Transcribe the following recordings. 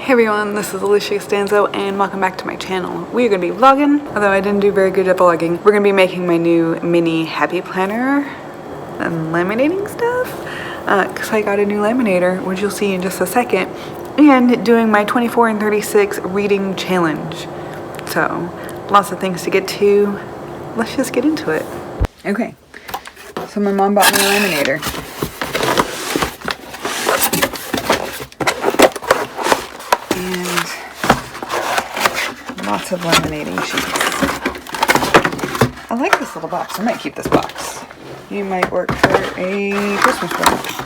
Hey everyone, this is Alisha Costanzo and welcome back to my channel. We are going to be vlogging, although I didn't do very good at vlogging. We're going to be making my new mini happy planner and laminating stuff because I got a new laminator, which you'll see in just a second, and doing my 24 and 36 reading challenge. So lots of things to get to. Let's just get into it. Okay, so my mom bought me a laminator. Lots of laminating sheets. I like this little box. I might keep this box. You might work for a Christmas present.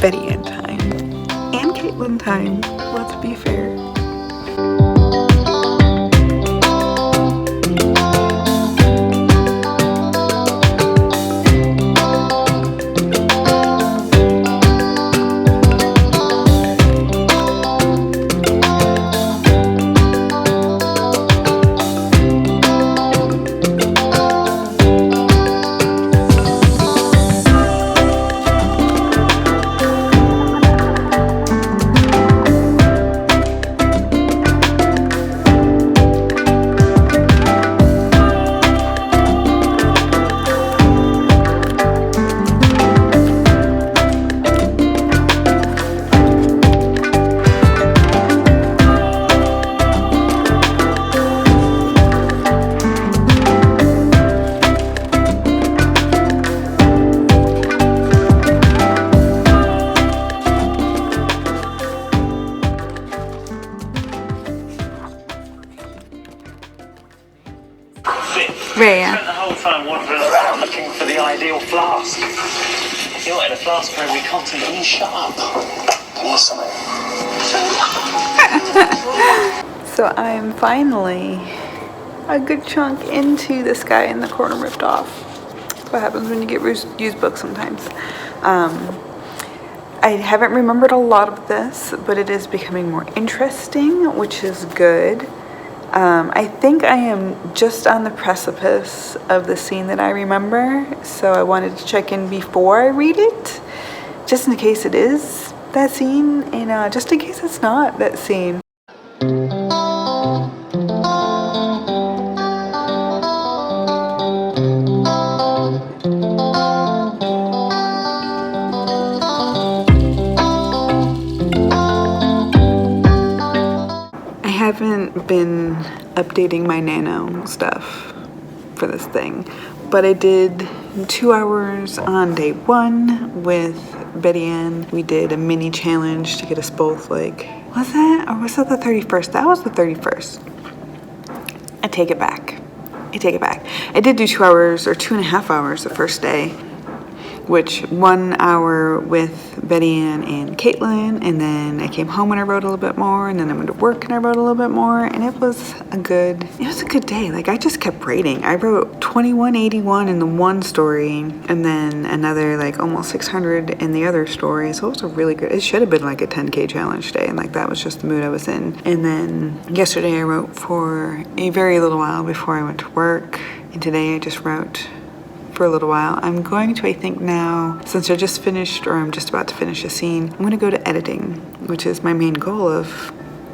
Betty Ann time and Caitlin time, let's be fair. Rhea. Spent the whole time wandering around looking for the ideal flask. You wanted a flask for every continent. You shut up. Can you something? So I'm finally a good chunk into this guy in the corner ripped off. That's what happens when you get used books sometimes. I haven't remembered a lot of this, but it is becoming more interesting, which is good. I think I am just on the precipice of the scene that I remember, so I wanted to check in before I read it, just in case it is that scene, and just in case it's not that scene. I haven't been updating my Nano stuff for this thing, but I did 2 hours on day 1 with Betty Ann. We did a mini challenge to get us both, like, was that the 31st? That was the 31st. I take it back. I take it back. I did do 2 hours or 2.5 hours the first day, which 1 hour with Betty Ann and Caitlin, and then I came home and I wrote a little bit more, and then I went to work and I wrote a little bit more, and it was a good day. Like, I just kept writing. I wrote 2181 in the one story, and then another like almost 600 in the other story. So it was a really good, it should have been like a 10K challenge day, and like that was just the mood I was in. And then yesterday I wrote for a very little while before I went to work, and today I just wrote for a little while. I'm going to, I think now, since I just finished, or I'm just about to finish a scene, I'm going to go to editing, which is my main goal of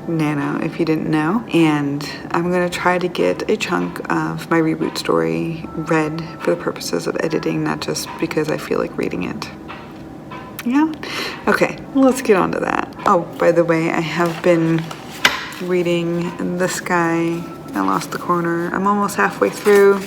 Nano, if you didn't know. And I'm going to try to get a chunk of my reboot story read for the purposes of editing, not just because I feel like reading it. Yeah? Okay, let's get on to that. Oh, by the way, I have been reading this guy, I Lost the Corner. I'm almost halfway through.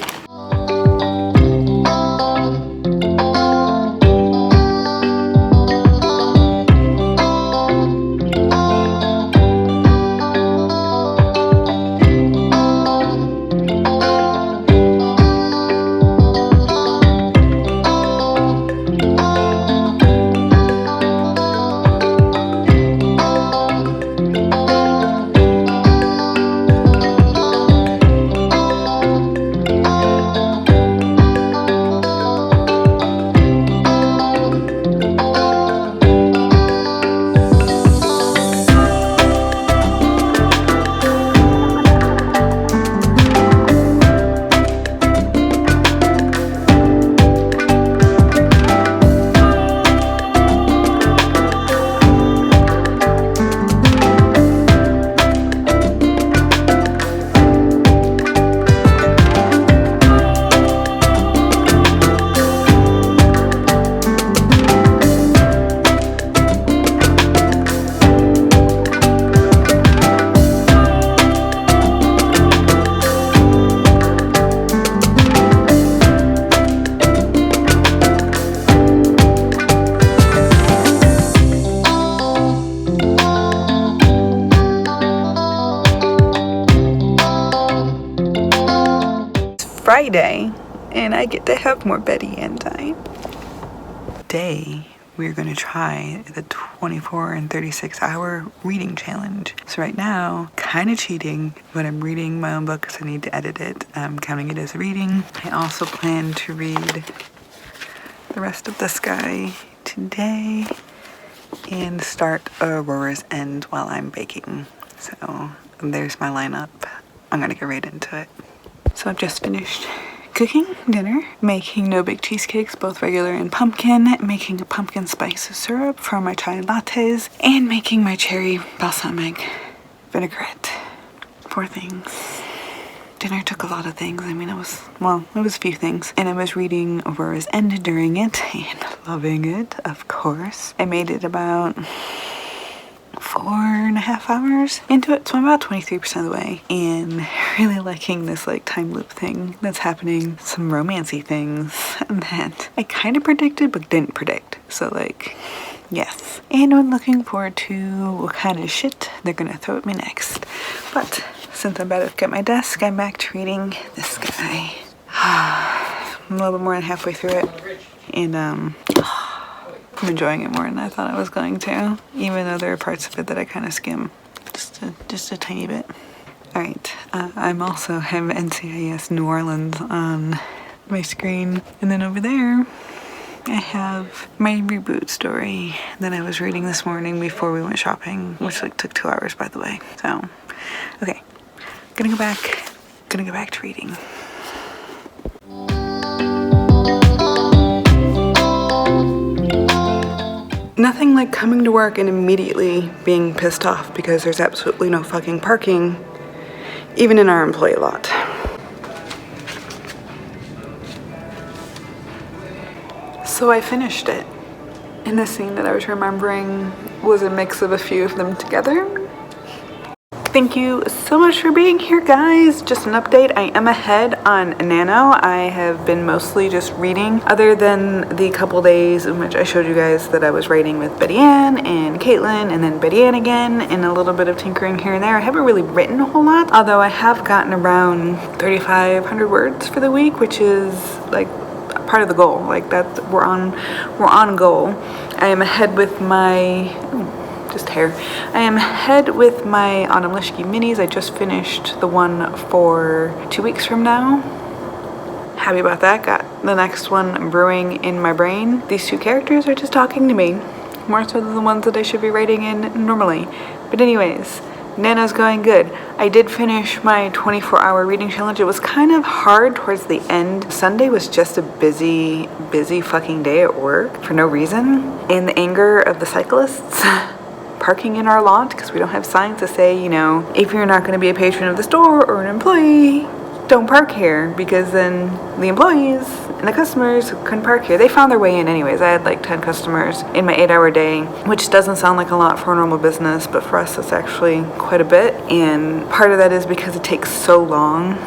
Friday, and I get to have more Betty Ann time. Today, we're going to try the 24 and 36 hour reading challenge. So right now, kind of cheating, but I'm reading my own book because I need to edit it. I'm counting it as reading. I also plan to read the rest of this guy today and start Aurora's End while I'm baking. So there's my lineup. I'm going to get right into it. So I've just finished cooking dinner, making no bake cheesecakes, both regular and pumpkin, making a pumpkin spice syrup for my chai lattes, and making my cherry balsamic vinaigrette. 4 things. Dinner took a lot of things. I mean, it was a few things. And I was reading Aurora's End during it and loving it, of course. I made it about 4.5 hours into it, so I'm about 23% of the way, and really liking this like time loop thing that's happening, some romancy things that I kind of predicted but didn't predict. So like, yes. And I'm looking forward to what kind of shit they're gonna throw at me next. But since I'm about to get my desk, I'm back to reading this guy. I'm a little bit more than halfway through it, and I'm enjoying it more than I thought I was going to, even though there are parts of it that I kind of skim just a tiny bit. All right, I'm also have NCIS New Orleans on my screen, and then over there I have my reboot story that I was reading this morning before we went shopping, which like took 2 hours, by the way. So, okay, gonna go back to reading. Nothing like coming to work and immediately being pissed off because there's absolutely no fucking parking, even in our employee lot. So I finished it, and the scene that I was remembering was a mix of a few of them together. Thank you so much for being here, guys. Just an update, I am ahead on Nano. I have been mostly just reading, other than the couple days in which I showed you guys that I was writing with Betty Ann and Caitlin, and then Betty Ann again, and a little bit of tinkering here and there. I haven't really written a whole lot, although I have gotten around 3,500 words for the week, which is like part of the goal. Like that's we're on goal. I am ahead with my I am ahead with my Autumn Lishke minis. I just finished the one for 2 weeks from now. Happy about that. Got the next one brewing in my brain. These two characters are just talking to me, more so than the ones that I should be writing in normally. But anyways, Nano's going good. I did finish my 24-hour reading challenge. It was kind of hard towards the end. Sunday was just a busy fucking day at work for no reason. And the anger of the cyclists parking in our lot because we don't have signs to say, you know, if you're not going to be a patron of the store or an employee, don't park here, because then the employees and the customers couldn't park here. They found their way in anyways. I had like 10 customers in my 8-hour day, which doesn't sound like a lot for a normal business, but for us it's actually quite a bit. And part of that is because it takes so long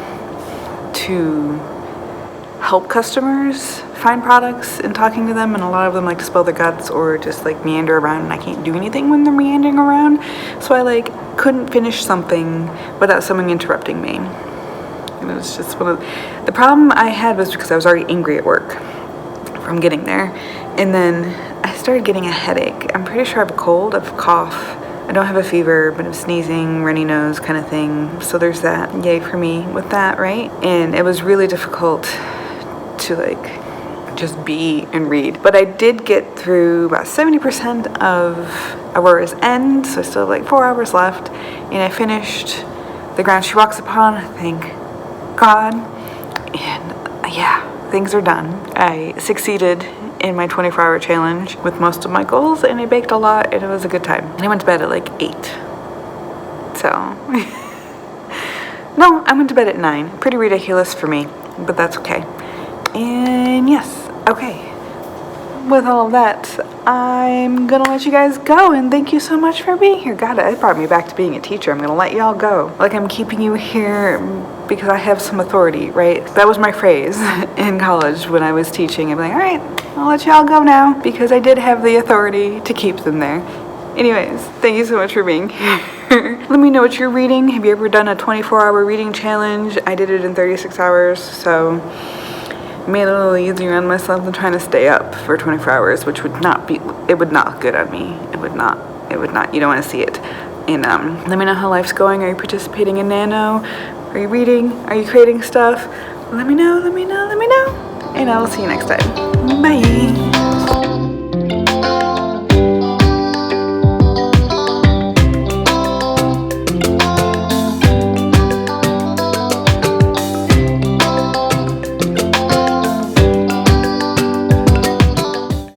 to help customers find products and talking to them, and a lot of them like to spill their guts or just like meander around, and I can't do anything when they're meandering around. So I like couldn't finish something without someone interrupting me. And it was just one of the problem I had was because I was already angry at work from getting there, and then I started getting a headache. I'm pretty sure I have a cold, I have a cough. I don't have a fever, but I'm sneezing, runny nose kind of thing. So there's that. Yay for me with that, right? And it was really difficult to like just be and read. But I did get through about 70% of Aurora's End, so I still have like 4 hours left. And I finished The Ground She Walks Upon, thank God. And yeah, things are done. I succeeded in my 24-hour challenge with most of my goals, and I baked a lot, and it was a good time. And I went to bed at like 8. So, no, I went to bed at 9. Pretty ridiculous for me, but that's okay. And yes, okay. With all of that, I'm gonna let you guys go, and thank you so much for being here. God, it brought me back to being a teacher. I'm gonna let y'all go. Like I'm keeping you here because I have some authority, right? That was my phrase in college when I was teaching. I'd be like, all right, I'll let y'all go now because I did have the authority to keep them there. Anyways, thank you so much for being here. Let me know what you're reading. Have you ever done a 24-hour reading challenge? I did it in 36 hours, so made it a little easier on myself than trying to stay up for 24 hours, which would not be, it would not look good on me. It would not, you don't want to see it. And let me know how life's going. Are you participating in Nano? Are you reading? Are you creating stuff? Let me know. And I will see you next time. Bye.